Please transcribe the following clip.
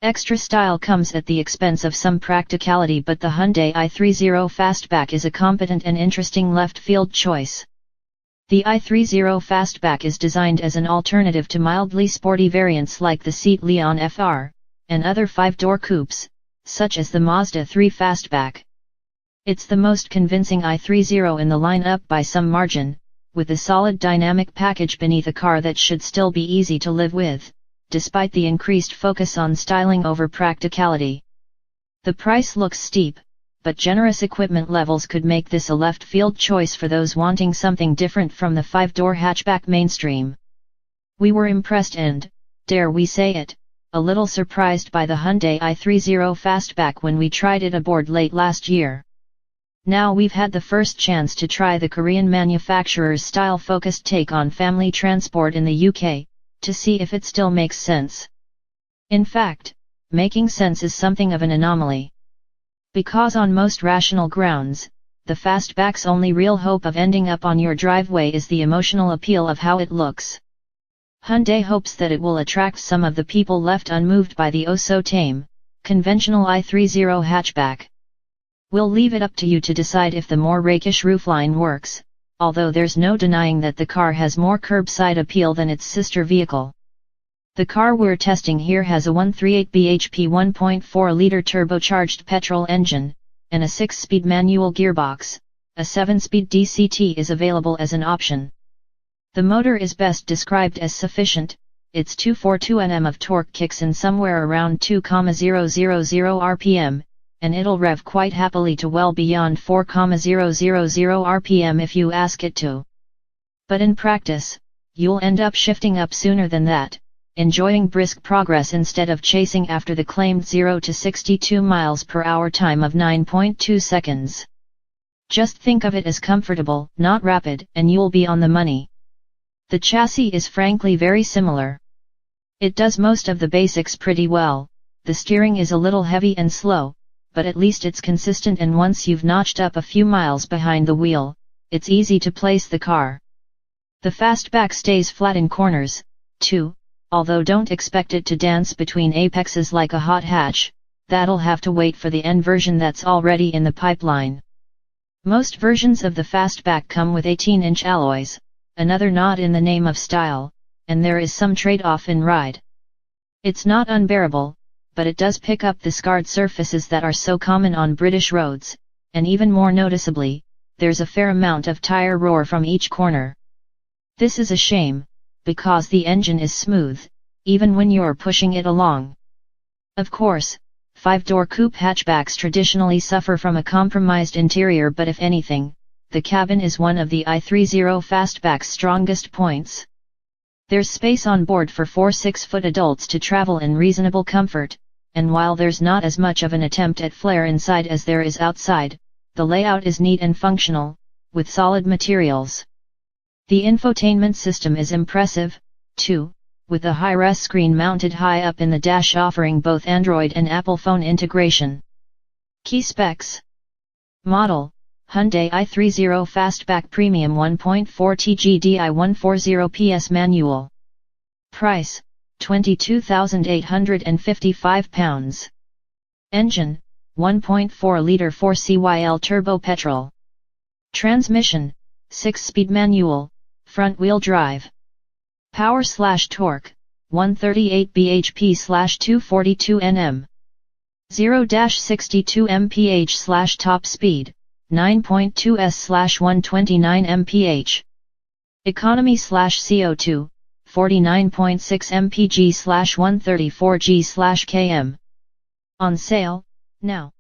Extra style comes at the expense of some practicality, but the Hyundai i30 Fastback is a competent and interesting left-field choice. The i30 Fastback is designed as an alternative to mildly sporty variants like the Seat Leon FR, and other 5-door coupes, such as the Mazda 3 Fastback. It's the most convincing i30 in the lineup by some margin, with a solid dynamic package beneath a car that should still be easy to live with, despite the increased focus on styling over practicality. The price looks steep, but generous equipment levels could make this a left-field choice for those wanting something different from the 5-door hatchback mainstream. We were impressed and, dare we say it, a little surprised by the Hyundai i30 Fastback when we tried it aboard late last year. Now we've had the first chance to try the Korean manufacturer's style-focused take on family transport in the UK, to see if it still makes sense. In fact, making sense is something of an anomaly. Because on most rational grounds, the Fastback's only real hope of ending up on your driveway is the emotional appeal of how it looks. Hyundai hopes that it will attract some of the people left unmoved by the oh-so-tame, conventional i30 hatchback. We'll leave it up to you to decide if the more rakish roofline works, although there's no denying that the car has more curbside appeal than its sister vehicle. The car we're testing here has a 138 bhp 1.4-liter turbocharged petrol engine, and a 6-speed manual gearbox. A 7-speed DCT is available as an option. The motor is best described as sufficient. Its 242 Nm of torque kicks in somewhere around 2,000 rpm, and it'll rev quite happily to well beyond 4,000 rpm if you ask it to. But in practice, you'll end up shifting up sooner than that, enjoying brisk progress instead of chasing after the claimed 0 to 62 miles per hour time of 9.2 seconds. Just think of it as comfortable, not rapid, and you'll be on the money. The chassis is frankly very similar. It does most of the basics pretty well. The steering is a little heavy and slow, but at least it's consistent, and once you've notched up a few miles behind the wheel, it's easy to place the car. The Fastback stays flat in corners, too, although don't expect it to dance between apexes like a hot hatch. That'll have to wait for the N version that's already in the pipeline. Most versions of the Fastback come with 18-inch alloys, another nod in the name of style, and there is some trade-off in ride. It's not unbearable, but it does pick up the scarred surfaces that are so common on British roads, and even more noticeably, there's a fair amount of tire roar from each corner. This is a shame, because the engine is smooth, even when you're pushing it along. Of course, 5-door coupe hatchbacks traditionally suffer from a compromised interior, but if anything, the cabin is one of the i30 Fastback's strongest points. There's space on board for 4 6-foot adults to travel in reasonable comfort, and while there's not as much of an attempt at flair inside as there is outside, the layout is neat and functional, with solid materials. The infotainment system is impressive, too, with a high-res screen mounted high up in the dash offering both Android and Apple phone integration. Key specs. Model: Hyundai i30 Fastback Premium 1.4 TGDI 140 PS manual. Price: £22,855. Engine: 1.4-liter 4CYL turbo petrol. Transmission: 6-speed manual, front-wheel drive. Power/torque: 138 bhp/242 Nm. 0-62 mph/top speed, 9.2 s/129 mph. Economy/CO2, 49.6 mpg/134 g/km. On sale, now.